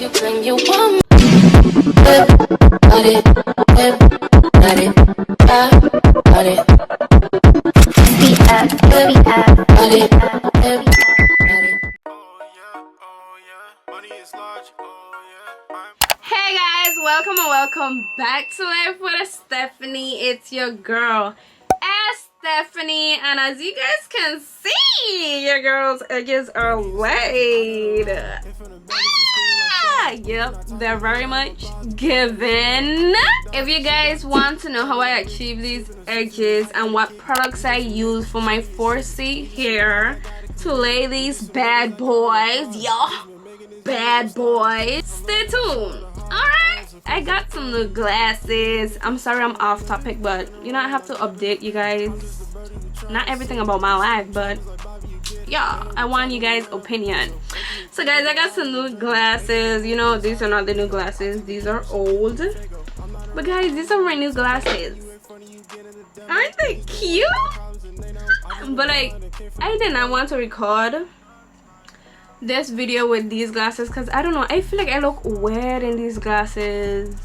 you claim you want me. Got it, got it, got it. Be at, got it, got it. Hey guys, welcome and welcome back to Life with Stephanie. It's your girl Stephanie, and as you guys can see, your girl's edges are laid. Yep, they're very much given. If you guys want to know how I achieve these edges and what products I use for my 4C hair to lay these bad boys, bad boys, stay tuned. Alright, I got some new glasses. I'm sorry I'm off topic, but you know I have to update you guys. Not everything about my life, but yeah, I want you guys' opinion. So guys, I got some new glasses. You know, these are not the new glasses, these are old. But guys, these are my new glasses. Aren't they cute? But like, I did not want to record this video with these glasses because I don't know, I feel like I look weird in these glasses.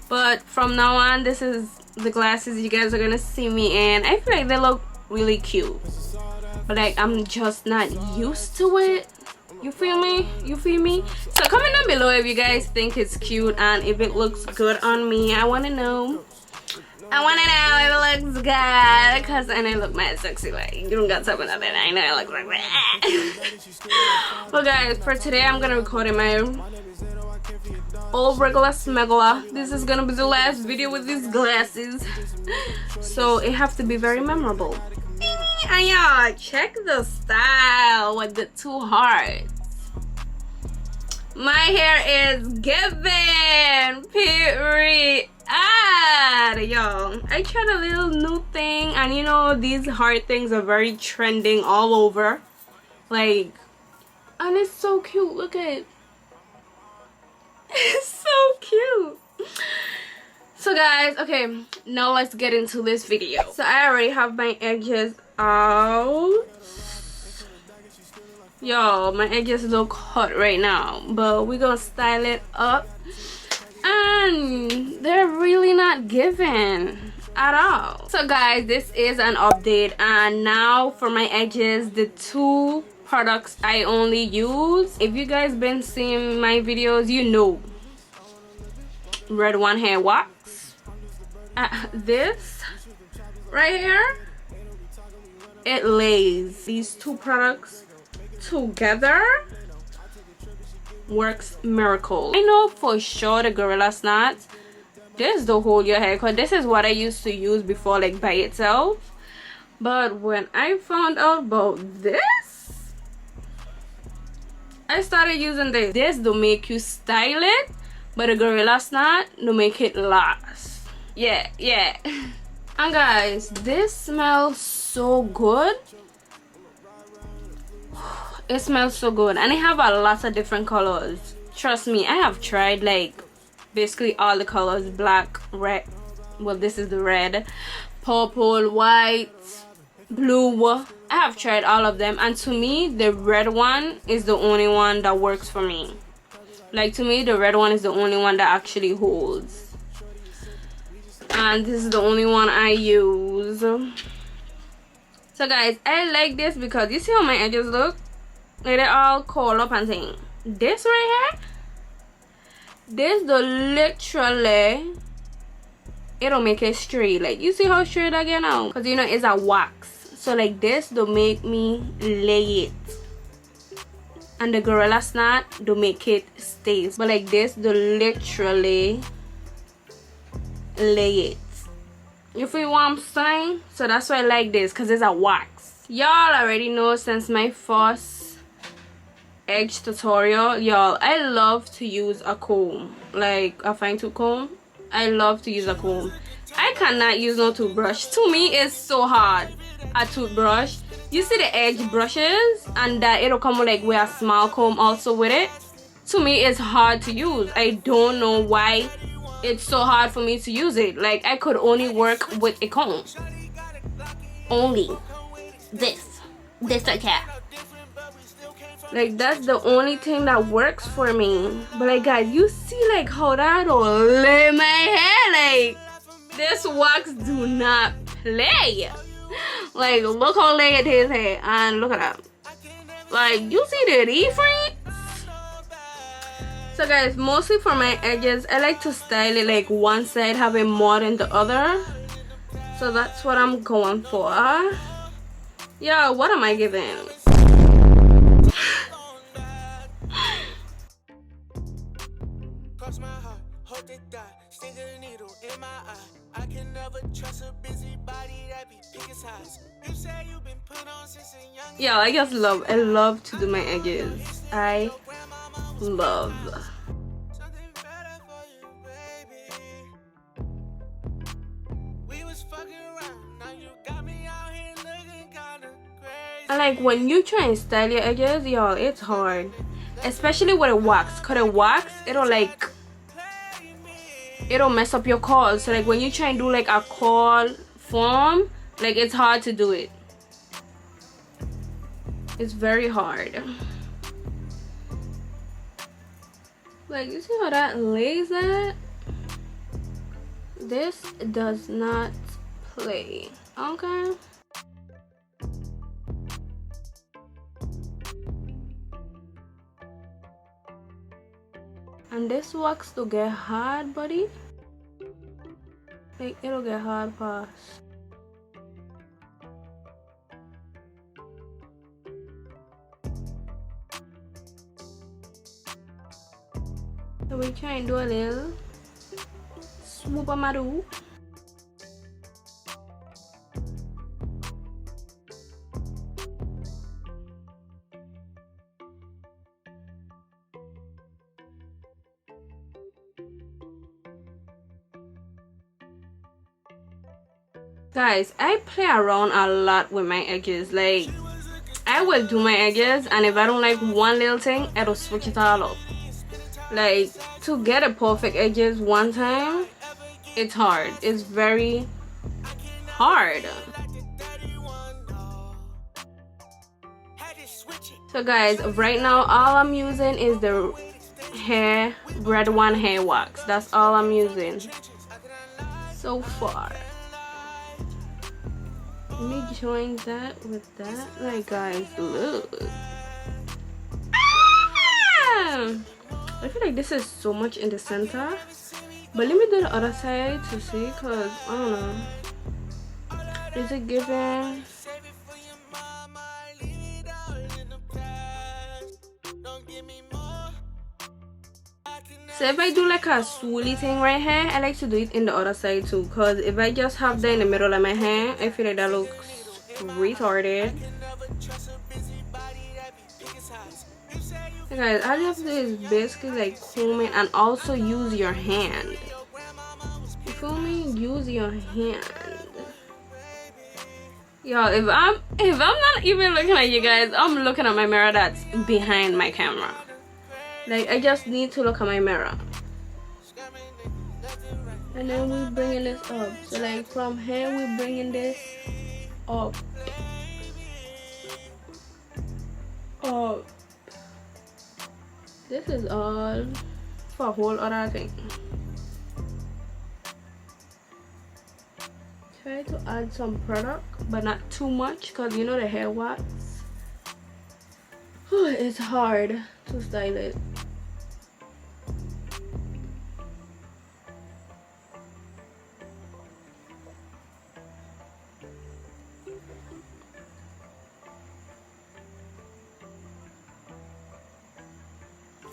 But from now on, this is the glasses you guys are gonna see me in. I feel like they look really cute, but like I'm just not used to it. You feel me? You feel me? So comment down below if you guys think it's cute and if it looks good on me. I want to know. I want to know if it looks good, because I know it look mad sexy. Like, you don't got something other than I know it looks like that. Well guys, for today I'm gonna record in my old regular smuggler. This is gonna be the last video with these glasses, so it have to be very memorable. And y'all, check the style with the two hearts. My hair is given, period. Y'all, I tried a little new thing, and you know these heart things are very trending all over, like, and it's so cute. Look at it. It's so cute. So guys, okay, now let's get into this video. So I already have my edges out. Y'all, my edges look hot right now, but we're gonna style it up, and they're really not given at all. So guys, this is an update, and now for my edges, the two products I only use. If you guys been seeing my videos, you know, Red One hair wax. This right here, it lays. These two products together works miracle. I know for sure the Gorilla Snot, this don't hold your hair, because this is what I used to use before, like by itself. But when I found out about this, I started using this. This to make you style it, but the Gorilla Snot to make it last. Yeah. And guys, this smells so good. It smells so good, and I have a lot of different colors. Trust me, I have tried like basically all the colors: black, red, well this is the red, purple, white, blue. I have tried all of them, and to me the red one is the only one that works for me. Like, to me the red one is the only one that actually holds, and this is the only one I use. So guys, I like this because you see how my edges look? They're all curled up and thing. This right here, this the literally, it'll make it straight. Like, you see how straight I get now? Because you know it's a wax. So like this to make me lay it, and the Gorilla Snot to make it stay. But like this to literally lay it. You feel what I'm saying? So that's why I like this, because it's a wax. Y'all already know, since my first edge tutorial, y'all, I love to use a comb, like a fine tooth comb. I love to use a comb. I cannot use no toothbrush. To me it's so hard. A toothbrush, you see the edge brushes, and that it'll come with a small comb also with it. To me it's hard to use. I don't know why it's so hard for me to use it. Like, I could only work with a comb. Only this right here. Like that's the only thing that works for me. But like guys, you see like how that will lay my hair. Like this wax do not play. Like look how lay it is here, and look at that. Like you see the difference. So guys, mostly for my edges, I like to style it like one side having more than the other. So that's what I'm going for. Yeah, what am I giving? Yeah, I love to do my edges. I love. And like when you try and style your edges, y'all, it's hard, especially with a wax. Cause a wax, it'll mess up your curls. So like when you try and do like a curl form, like it's hard to do it. It's very hard. Like you see how that lays at? This does not play. Okay. And this wax to get hard, buddy. Like it'll get hard fast. So we try and do a little swoop on my do. Guys, I play around a lot with my edges. Like I will do my edges, and if I don't like one little thing, I'll switch it all up. Like to get a perfect edges one time, it's hard. It's very hard. So guys, right now all I'm using is the red one hair wax. That's all I'm using so far. Me join that with that. Like guys, look. I feel like this is so much in the center, but let me do the other side to see, cause I don't know, is it giving? So if I do like a swirly thing right here, I like to do it in the other side too, cause if I just have that in the middle of my hair, I feel like that looks retarded. Okay, guys, all you have to do is basically like comb it and also use your hand. You feel me? Use your hand. Y'all, if I'm not even looking at you guys, I'm looking at my mirror that's behind my camera. Like I just need to look at my mirror. And then we bringing this up. So like from here we bringing this up. Up. This is all for a whole other thing. Try to add some product, but not too much, because you know the hair wax. It's hard to style it.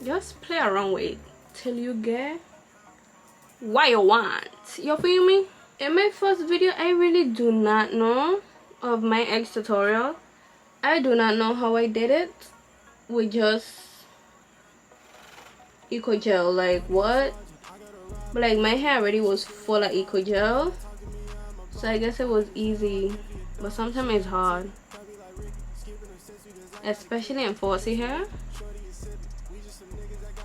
Just play around with it till you get what you want. You feel me? In my first video, I really do not know of my eggs tutorial. I do not know how I did it with just eco gel. Like what? But like my hair already was full of eco gel, so I guess it was easy. But sometimes it's hard, especially in 4C hair.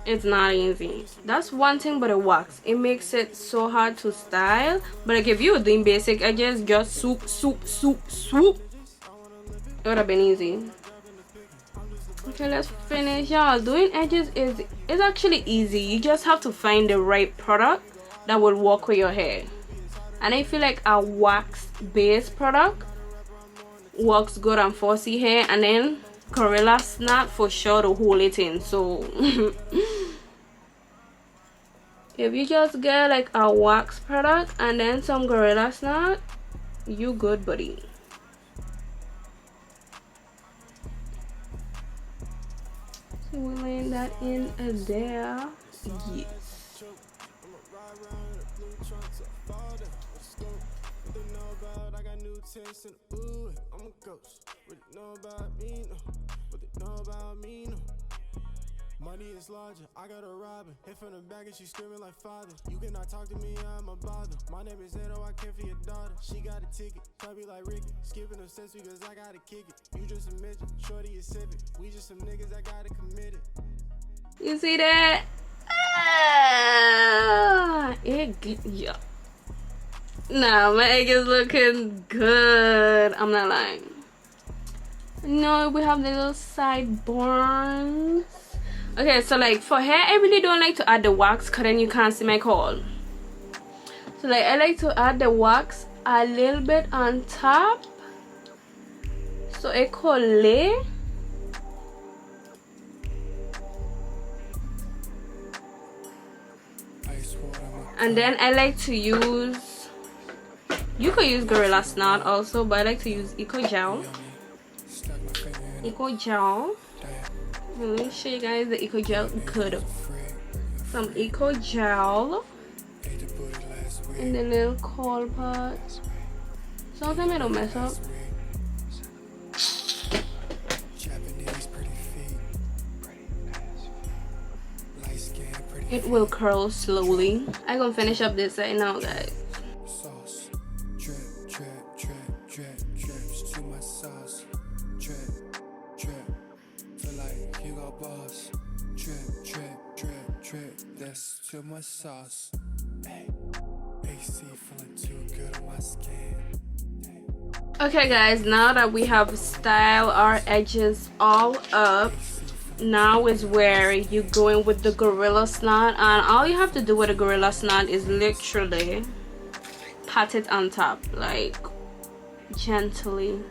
It's not easy. That's one thing but the wax. It makes it so hard to style. But like if you were doing basic edges, just swoop, swoop, swoop, swoop, it would have been easy. Okay, let's finish. Y'all, doing edges is actually easy. You just have to find the right product that will work with your hair. And I feel like a wax based product works good on 4C hair, and then Gorilla Snap for sure to hold it in. So if you just get like a wax product and then some Gorilla Snap, you good, buddy. So we're laying that in there. Yes. Money is larger, I got a robin. Hit from the back and she screaming like father. You cannot talk to me, I'm a bother. My name is Edo, I care for your daughter. She got a ticket, try me like Ricky. Skipping no sense because I gotta kick it. You just a midget, shorty is civic. We just some niggas that gotta commit it. You see that? Yeah. Nah, my egg is looking good. I'm not lying. No, we have the little sideburns. Okay, so like for hair, I really don't like to add the wax because then you can't see my curl. So like I like to add the wax a little bit on top, so it could lay. And then I like to use, you could use Gorilla Snot also, but I like to use Eco Gel. Eco Gel. Let me show you guys the Eco Gel. Good. Some Eco Gel in the little curl part. Sometimes I don't mess up. It will curl slowly. I'm gonna finish up this right now, guys. To my sauce. Hey, AC feeling too good on my skin. Okay guys, now that we have styled our edges all up, now is where you go in with the Gorilla Snot, and all you have to do with the Gorilla Snot is literally pat it on top, like gently.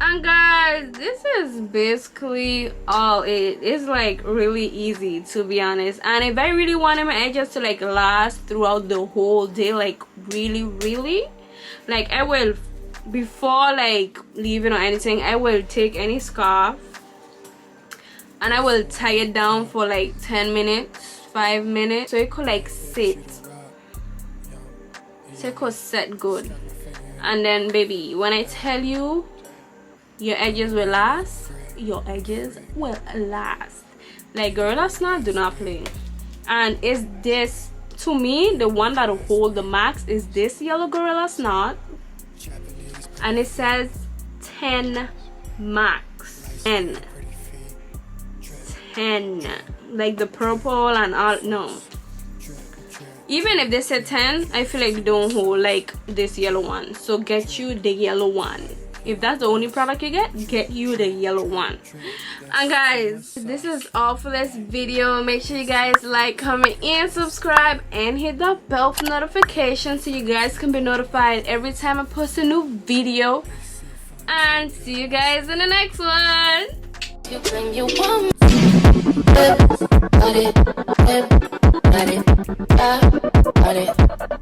And guys, this is basically all it is. Like really easy, to be honest. And if I really wanted my edges to like last throughout the whole day, like really, like I will, before like leaving or anything, I will take any scarf and I will tie it down for like 10 minutes, 5 minutes, so it could like sit, so it could set good. And then baby, when I tell you your edges will last, your edges will last. Like Gorilla Snot do not play. And is this, to me, the one that'll hold the max is this yellow Gorilla Snot, and it says 10 max. 10, like the purple and all. No, even if they say 10, I feel like they don't hold like this yellow one. So get you the yellow one. If that's the only product you get you the yellow one. And guys, this is all for this video. Make sure you guys like, comment, and subscribe, and hit the bell for notifications so you guys can be notified every time I post a new video. And see you guys in the next one. You claim you want it, got it, got it, got it.